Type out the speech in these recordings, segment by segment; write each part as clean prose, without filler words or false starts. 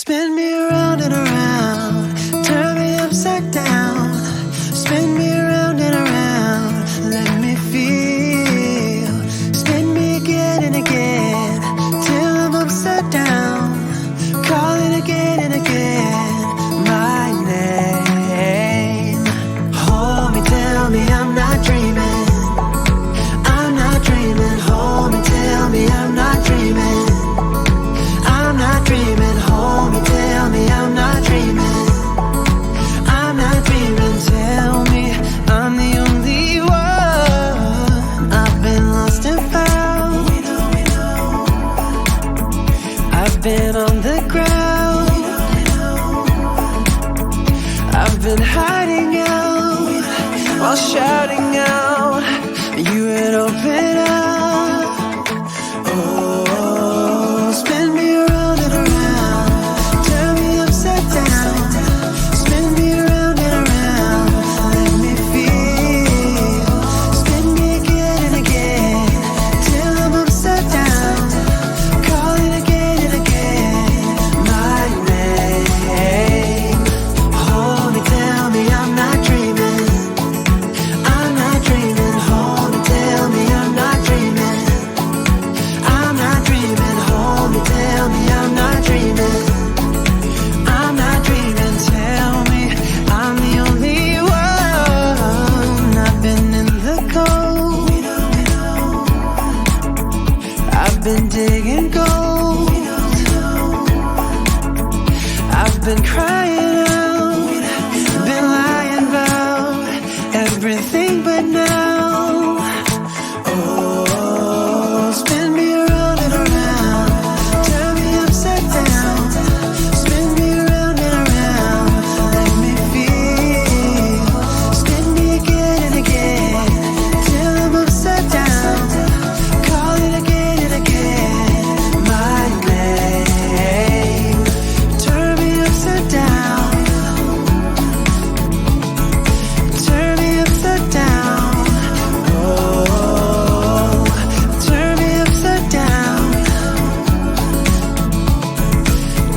Spin me around and around, turn me upside down. Spin me around and around, let me feel. Spin me again and again, till I'm upside down. Calling again and again, my name. Hold me, tell me I'm not dreaming. I'm not dreaming. Hold me, tell me I'm not dreaming. I'm not dreaming. Hold me, tell me I'm not dreaming. I'm not dreaming. Tell me I'm the only one. I've been lost and found. I've been on the ground. I've been hiding out while shouting out. You would open up. Oh, spin me around and around, turn me upside down. Spin me around and around, let me feel. Spin me again and again, till I'm upside down. Calling again and again, my name. Hold me, tell me I'm not dreaming. I'm not dreaming. Hold me, tell me I'm not dreaming. I'm not dreaming. Hold me, tell me I'm not dreaming. I'm not dreaming. Tell me I'm the only one. I've been in the cold. I've been digging gold. I've been crying out, been lying about everything but now. Oh, spin me around and around, turn me upside down. Spin me around and around, let me feel. Spin me again and again, till I'm upside down. Calling again and again, my name. Turn me upside down. Turn me upside down. Oh, turn me upside down.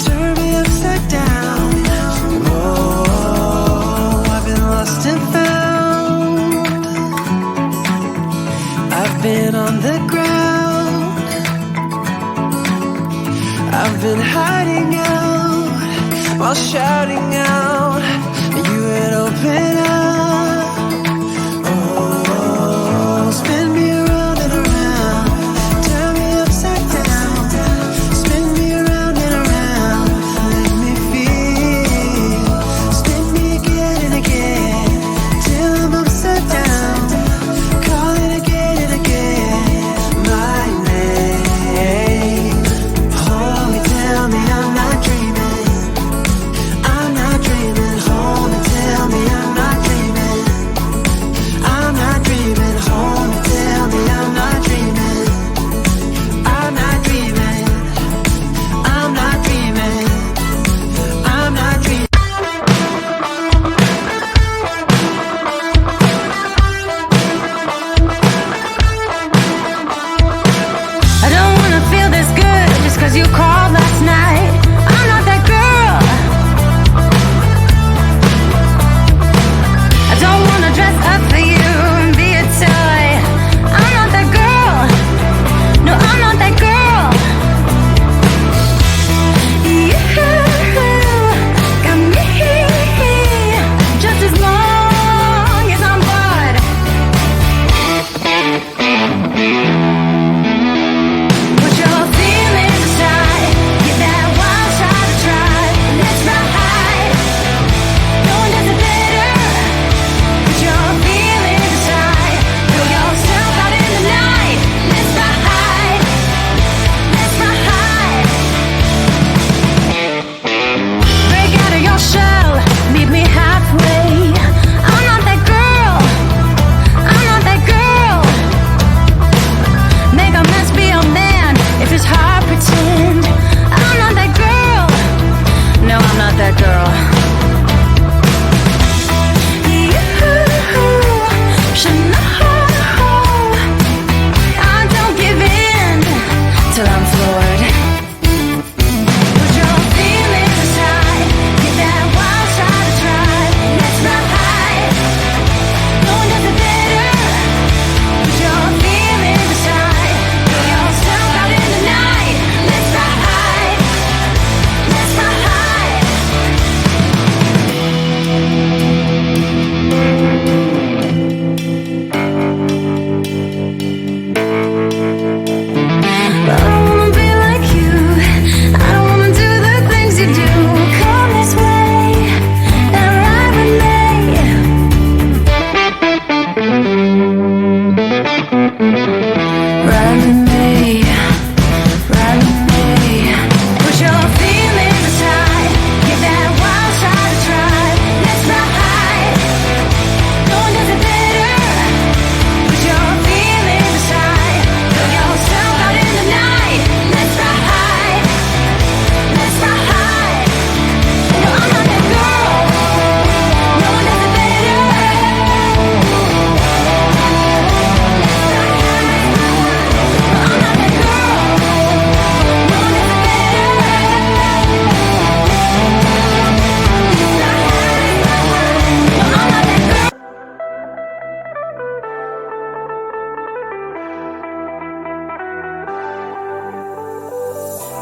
Turn me upside down. Oh, I've been lost and found. I've been on the ground. I've been hiding out while shouting out. You would open up. Oh, spin me around and around, turn me upside down. Spin me around and around, let me feel. Spin me again and again, till I'm upside down. Calling again and again, my name. Hold me, tell me I'm not dreaming. I'm not dreaming. Hold me, tell me I'm not dreaming. I'm not dreaming. Hold me, tell me I'm not dreaming. I'm not dreaming. I'm not dreaming. I'm not dreaming. I don't wanna feel this good just 'cause you called last night. I'm not that girl. I don't wanna dress up for you and be a toy. I'm not that girl. No, I'm not that girl. You got me just as long as I'm bored. Put your feelings aside.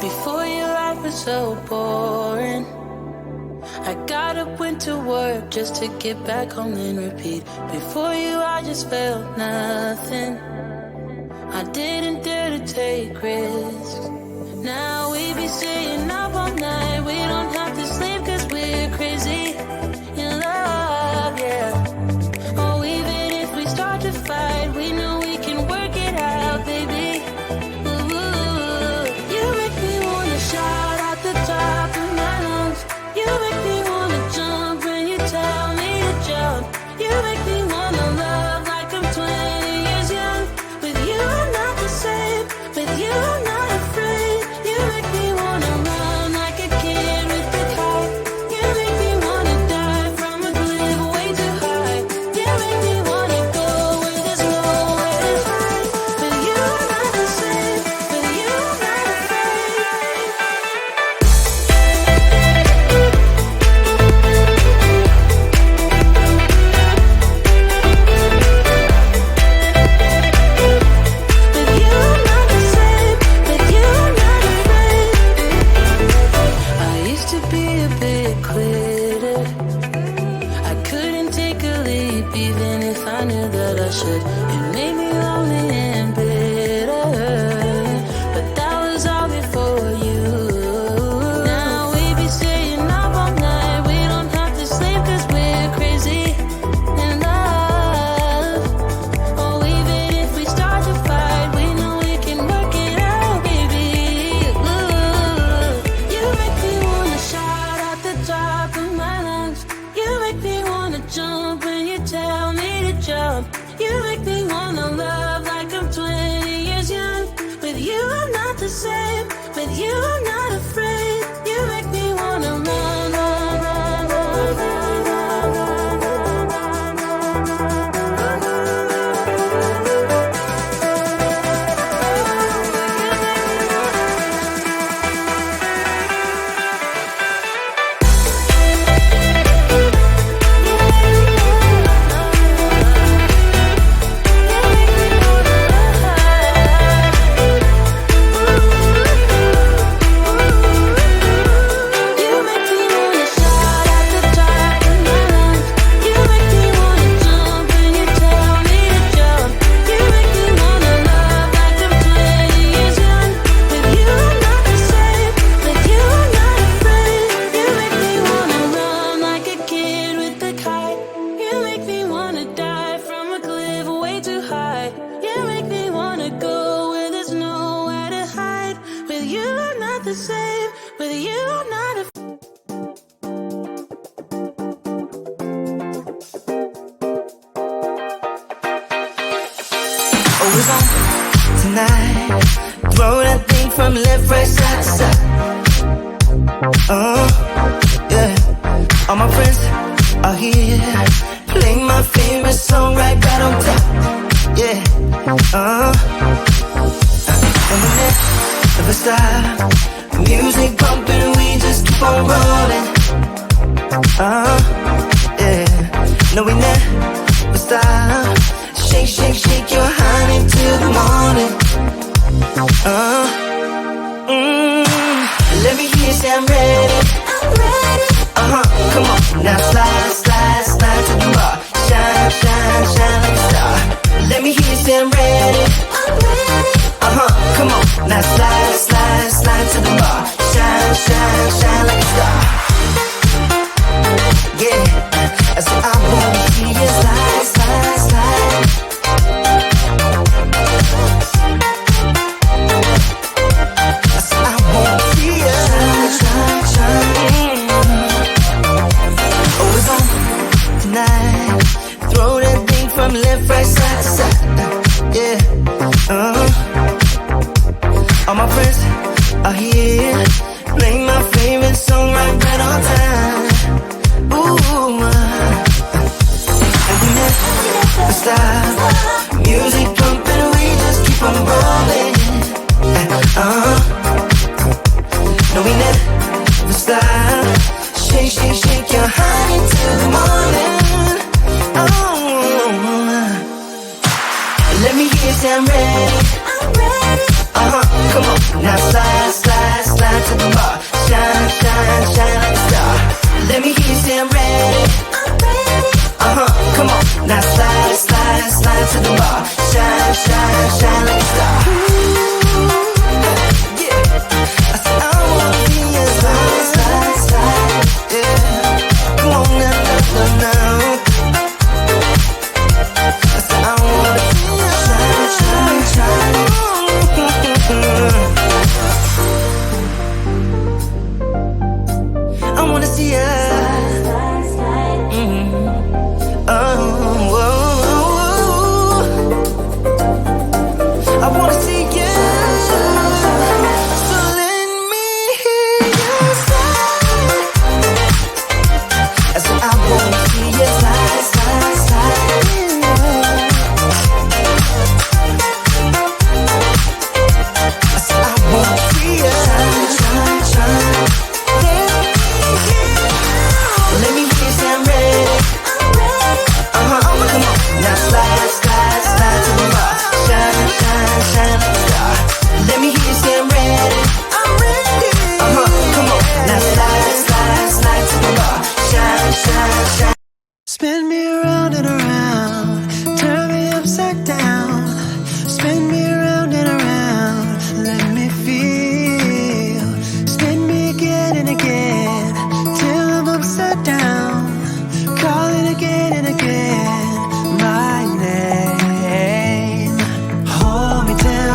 Before your life was so boring, I got up, went to work just to get back home and repeat. Before you, I just felt nothing. I didn't dare to take risks. Now we be staying up all night. We don't have to sleep cause we're crazy in love, yeah. Oh, even if we start to fight, we know we can work it out, baby. Ooh, you make me wanna shout out the top of my lungs. You make me wanna jump when you tell me to jump. You make me wanna love like I'm 20 years young. With you I'm not the same. With you I'm not afraid. You make me wanna run like a kid with the kite. You make me wanna die from a cliff way too high. You make me wanna go where there's nowhere to hide. With you I'm not the same. With you I'm not afraid. With you I'm not the same. With you I'm not afraid. I used to be a big quitter. I couldn't take a leap even if I knew that I should. It made me lonely and bitter, but that was all before you. Now we be staying up all night. We don't have to sleep cause we're crazy in love. Oh, even if we start to fight, we know we can work it out, baby. Ooh, you make me wanna shout out the top of my lungs. You make me wanna jump when you tell me to jump. You make me wanna love like I'm 20 years young. With you I'm not the same. With you I'm not afraid. You make me wanna run, run, run, run, run, run, run, You make me wanna shout out the top of my lungs. You make me wanna jump when you tell me to jump. You make me wanna love like I'm 20 years young. With you I'm not the same. With you I'm not afraid. You make me wanna run like a kid with the kite. You make me wanna die from a cliff way too high. You make me wanna go where there's nowhere to hide. With you I'm not the same. With you I'm not afraid. Oh, it's on tonight. Throw that thing from left, right, side to side. Yeah. All my friends are here. Play my favorite song right on top. Yeah. And we never stop. Music bumping, we just keep on rolling. Yeah. No, we never stop. Shake, shake, shake your honey till the morning. Let me hear you say I'm ready. I'm ready. Come on. Now slide, slide, slide to the bar. Shine, shine, shine like a star. Let me hear you say I'm ready. I'm ready. Come on. Now slide, slide, slide to the bar. Shine, shine, shine like a star. Yeah. So I wanna see you slide, slide, slide.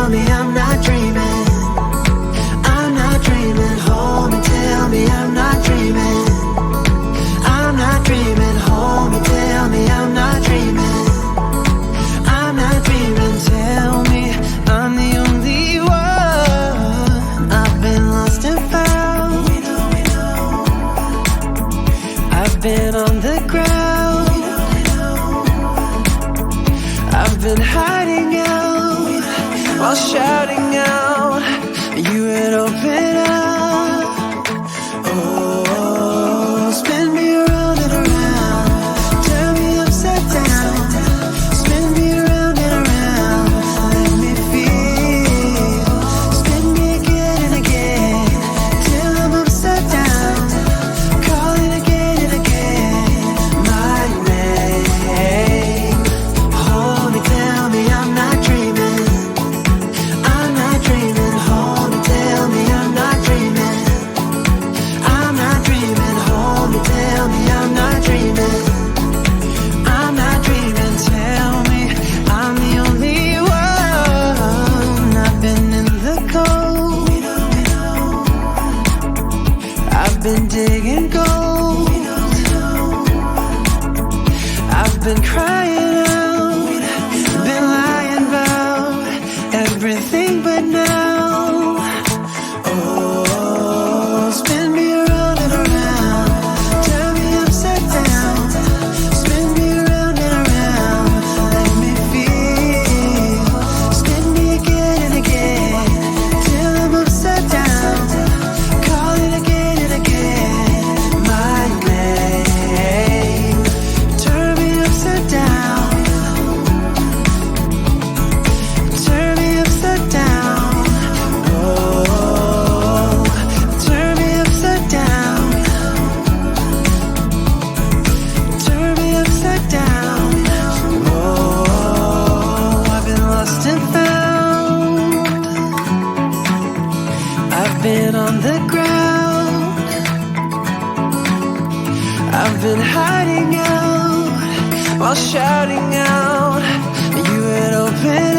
tell me I'm not dreaming. I'm not dreaming. Hold me, tell me I'm not dreaming. I'm not dreaming. Hold me, tell me I'm not dreaming. I'm not dreaming. Tell me I'm the only one. I've been lost and found. I've been on the ground. I've been hiding out while shouting out. You would open up. Oh, spin me around and around, turn me upside down. Spin me around and around, let me feel. Spin me again and again, till I'm upside down. Calling again and again, my name. Hold me, tell me I'm not dreaming. I'm not dreaming. Hold me, tell me I'm not dreaming. I'm not dreaming. Hold me, tell me I'm not dreaming. I'm not dreaming. Tell me I'm the only one. I've been in the cold. I've been digging gold. I've been crying out, been lying about everything but now. Oh, spin me around and around, turn me upside down. Spin me around and around, let me feel. Spin me again and again, till I'm upside down. Calling again and again, my name. Turn me upside down. Turn me upside down. Oh, turn me upside down. Turn me upside down. Oh, I've been lost and found. I've been on the ground. I've been hiding out while shouting out. You would open